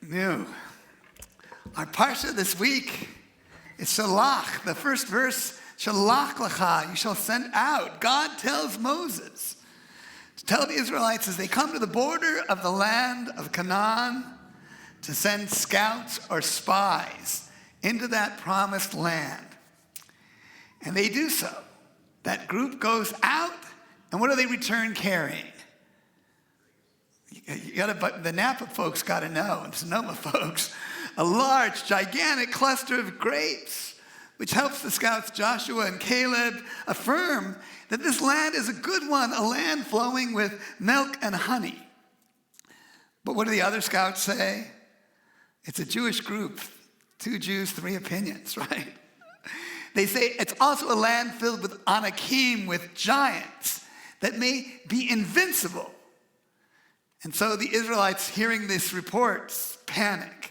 New. Our parsha this week is Shalach. The first verse, Shalach lecha, you shall send out. God tells Moses to tell the Israelites as they come to the border of the land of Canaan to send scouts or spies into that promised land. And they do so. That group goes out, and what do they return carrying? The Napa folks got to know, and Sonoma folks, a large, gigantic cluster of grapes, which helps the scouts Joshua and Caleb affirm that this land is a good one, a land flowing with milk and honey. But what do the other scouts say? It's a Jewish group, 2 Jews, 3 opinions, right? They say it's also a land filled with Anakim, with giants that may be invincible. And so the Israelites, hearing these reports, panic.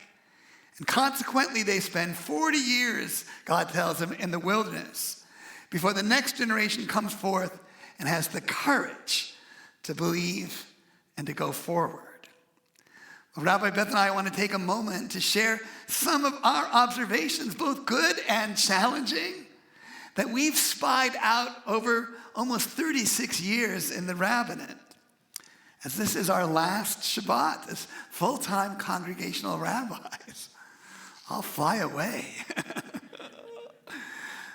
And consequently, they spend 40 years, God tells them, in the wilderness before the next generation comes forth and has the courage to believe and to go forward. Well, Rabbi Beth and I want to take a moment to share some of our observations, both good and challenging, that we've spied out over almost 36 years in the rabbinate. As this is our last Shabbat as full-time congregational rabbis. I'll fly away.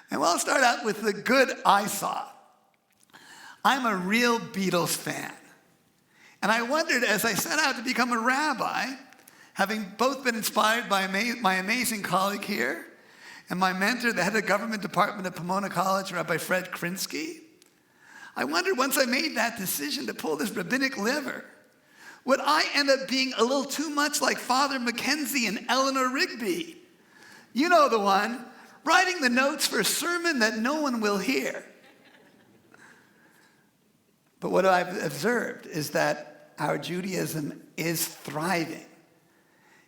And we'll start out with the good I saw. I'm a real Beatles fan. And I wondered, as I set out to become a rabbi, having both been inspired by my amazing colleague here and my mentor, the head of the government department at Pomona College, Rabbi Fred Krinsky, I wondered, once I made that decision to pull this rabbinic lever, would I end up being a little too much like Father Mackenzie and Eleanor Rigby? You know the one, writing the notes for a sermon that no one will hear. But what I've observed is that our Judaism is thriving.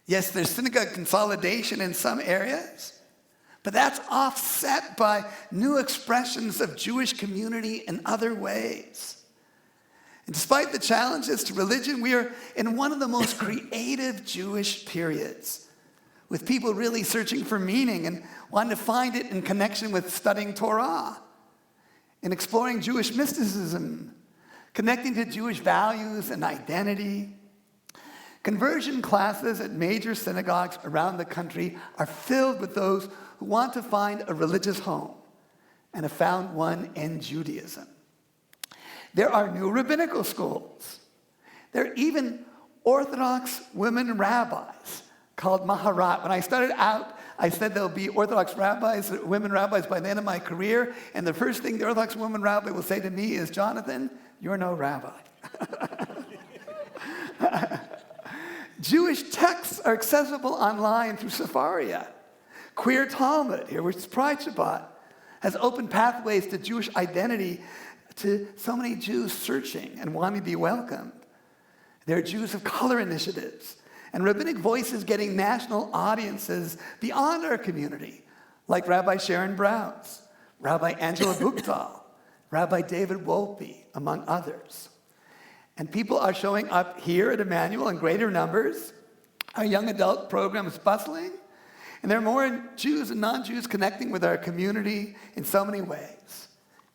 Yes, there's synagogue consolidation in some areas, but that's offset by new expressions of Jewish community in other ways. And despite the challenges to religion, we are in one of the most creative Jewish periods, with people really searching for meaning and wanting to find it in connection with studying Torah, in exploring Jewish mysticism, connecting to Jewish values and identity. Conversion classes at major synagogues around the country are filled with those who want to find a religious home and have found one in Judaism. There are new rabbinical schools. There are even Orthodox women rabbis called Maharat. When I started out, I said there'll be Orthodox rabbis, women rabbis by the end of my career, and the first thing the Orthodox woman rabbi will say to me is, Jonathan, you're no rabbi. Jewish texts are accessible online through Sefaria. Queer Talmud, here which is Pride Shabbat, has opened pathways to Jewish identity to so many Jews searching and wanting to be welcomed. There are Jews of color initiatives and rabbinic voices getting national audiences beyond our community, like Rabbi Sharon Browns, Rabbi Angela Guptal, Rabbi David Wolpe, among others. And people are showing up here at Emanu-El in greater numbers. Our young adult program is bustling. And there are more Jews and non-Jews connecting with our community in so many ways.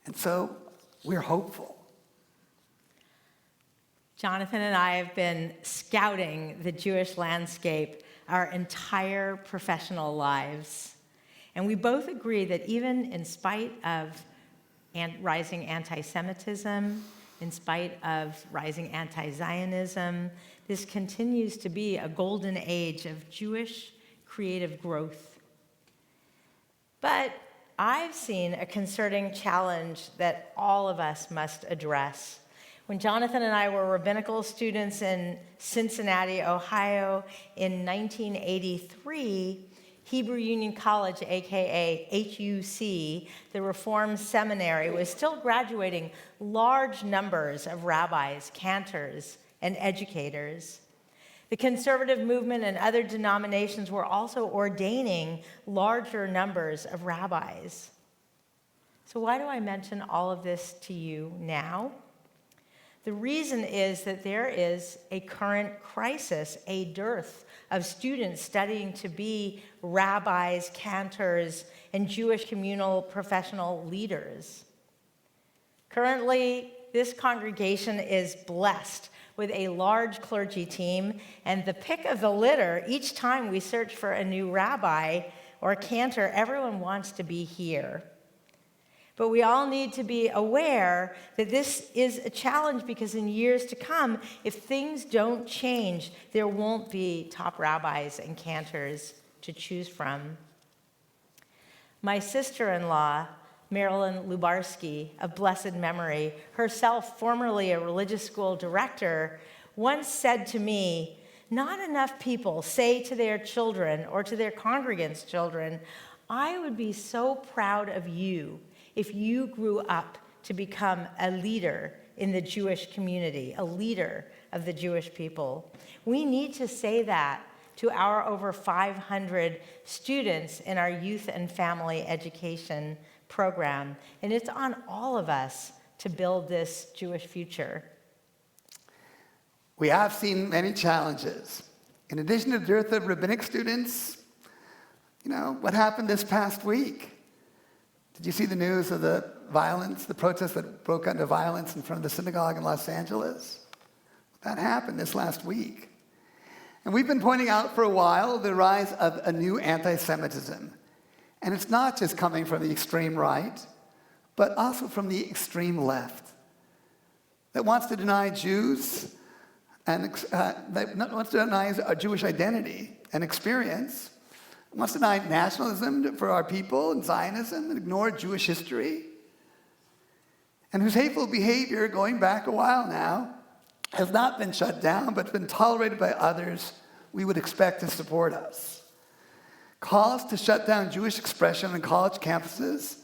And so we're hopeful. Jonathan and I have been scouting the Jewish landscape our entire professional lives. And we both agree that even in spite of rising anti-Semitism, in spite of rising anti-Zionism, this continues to be a golden age of Jewish creative growth. But I've seen a concerning challenge that all of us must address. When Jonathan and I were rabbinical students in Cincinnati, Ohio, in 1983, Hebrew Union College, aka HUC, the Reform Seminary, was still graduating large numbers of rabbis, cantors, and educators. The conservative movement and other denominations were also ordaining larger numbers of rabbis. So why do I mention all of this to you now? The reason is that there is a current crisis, a dearth of students studying to be rabbis, cantors, and Jewish communal professional leaders. Currently, this congregation is blessed with a large clergy team and the pick of the litter. Each time we search for a new rabbi or cantor, everyone wants to be here. But we all need to be aware that this is a challenge because in years to come, if things don't change, there won't be top rabbis and cantors to choose from. My sister-in-law, Marilyn Lubarsky, of blessed memory, herself formerly a religious school director, once said to me, "Not enough people say to their children or to their congregants' children, 'I would be so proud of you if you grew up to become a leader in the Jewish community, a leader of the Jewish people.'" We need to say that to our over 500 students in our youth and family education program. And it's on all of us to build this Jewish future. We have seen many challenges. In addition to the dearth of rabbinic students, what happened this past week? Did you see the news of the violence, the protests that broke out into violence in front of the synagogue in Los Angeles? That happened this last week. And we've been pointing out for a while the rise of a new anti-Semitism. And it's not just coming from the extreme right, but also from the extreme left that wants to deny Jews and that wants to deny our Jewish identity and experience, wants to deny nationalism for our people and Zionism and ignore Jewish history, and whose hateful behavior, going back a while now, has not been shut down but been tolerated by others we would expect to support us. Calls to shut down Jewish expression on college campuses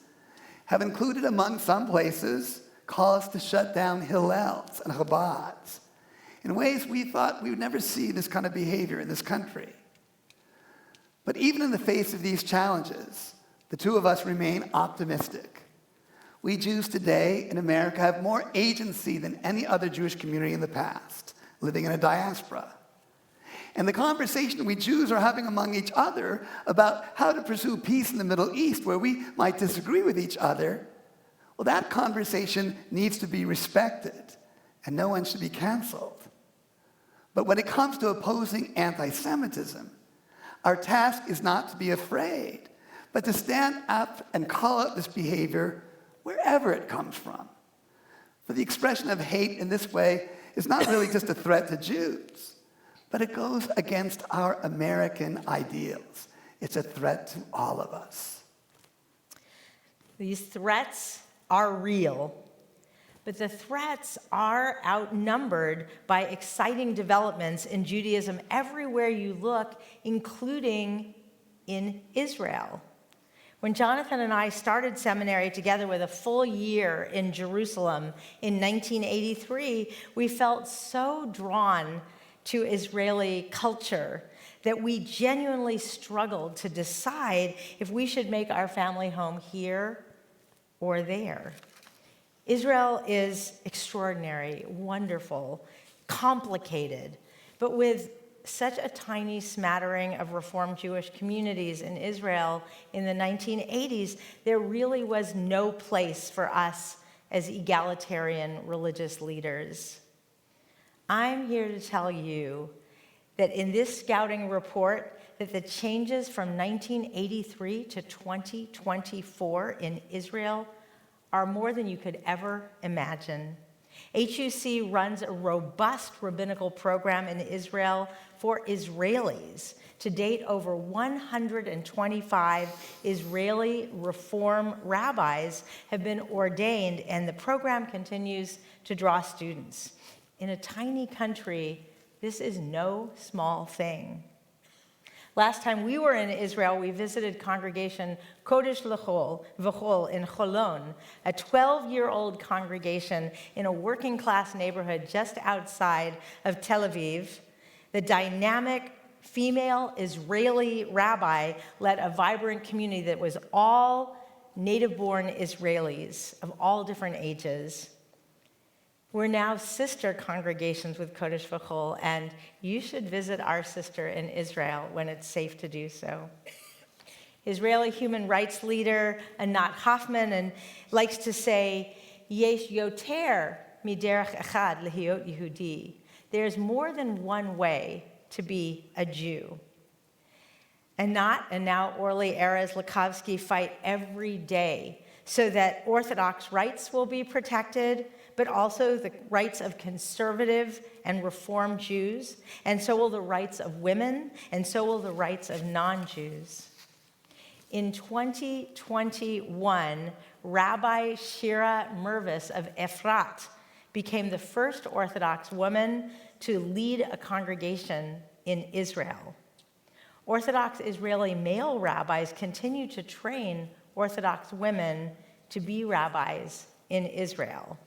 have included, among some places, calls to shut down Hillels and Chabads in ways we thought we would never see this kind of behavior in this country. But even in the face of these challenges, the two of us remain optimistic. We Jews today in America have more agency than any other Jewish community in the past, living in a diaspora. And the conversation we Jews are having among each other about how to pursue peace in the Middle East, where we might disagree with each other, well, that conversation needs to be respected, and no one should be canceled. But when it comes to opposing anti-Semitism, our task is not to be afraid, but to stand up and call out this behavior wherever it comes from. For the expression of hate in this way is not really just a threat to Jews, but it goes against our American ideals. It's a threat to all of us. These threats are real, but the threats are outnumbered by exciting developments in Judaism everywhere you look, including in Israel. When Jonathan and I started seminary together with a full year in Jerusalem in 1983, we felt so drawn to Israeli culture that we genuinely struggled to decide if we should make our family home here or there. Israel is extraordinary, wonderful, complicated, but with such a tiny smattering of Reform Jewish communities in Israel in the 1980s, there really was no place for us as egalitarian religious leaders. I'm here to tell you that in this scouting report, that the changes from 1983 to 2024 in Israel are more than you could ever imagine. HUC runs a robust rabbinical program in Israel for Israelis. To date, over 125 Israeli Reform rabbis have been ordained, and the program continues to draw students. In a tiny country, this is no small thing. Last time we were in Israel, we visited congregation Kodesh V'chol in Cholon, a 12-year-old congregation in a working-class neighborhood just outside of Tel Aviv. The dynamic female Israeli rabbi led a vibrant community that was all native-born Israelis of all different ages. We're now sister congregations with Kodesh V'chol, and you should visit our sister in Israel when it's safe to do so. Israeli human rights leader Anat Hoffman likes to say, Yesh yoter miderech echad lehiyot Yehudi. There's more than one way to be a Jew. Anat and now Orly Erez Lakovsky fight every day so that Orthodox rights will be protected, but also the rights of conservative and Reform Jews, and so will the rights of women, and so will the rights of non-Jews. In 2021, Rabbi Shira Mervis of Efrat became the first Orthodox woman to lead a congregation in Israel. Orthodox Israeli male rabbis continue to train Orthodox women to be rabbis in Israel.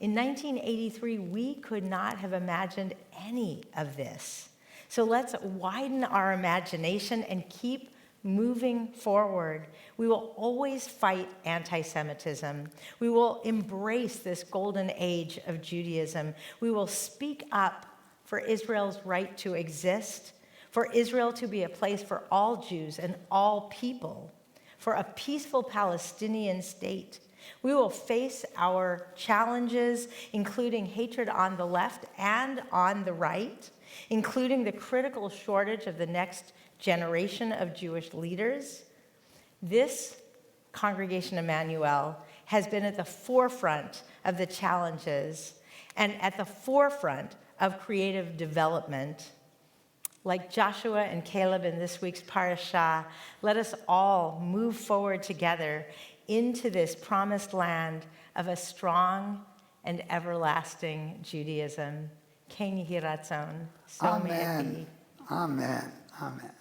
In 1983, we could not have imagined any of this. So let's widen our imagination and keep moving forward. We will always fight anti-Semitism. We will embrace this golden age of Judaism. We will speak up for Israel's right to exist, for Israel to be a place for all Jews and all people, for a peaceful Palestinian state. We will face our challenges, including hatred on the left and on the right, including the critical shortage of the next generation of Jewish leaders. This congregation, Emanu-El, has been at the forefront of the challenges and at the forefront of creative development. Like Joshua and Caleb in this week's parashah, let us all move forward together into this promised land of a strong and everlasting Judaism. Ken Yehi Ratzon. So may it be. Amen. Amen. Amen.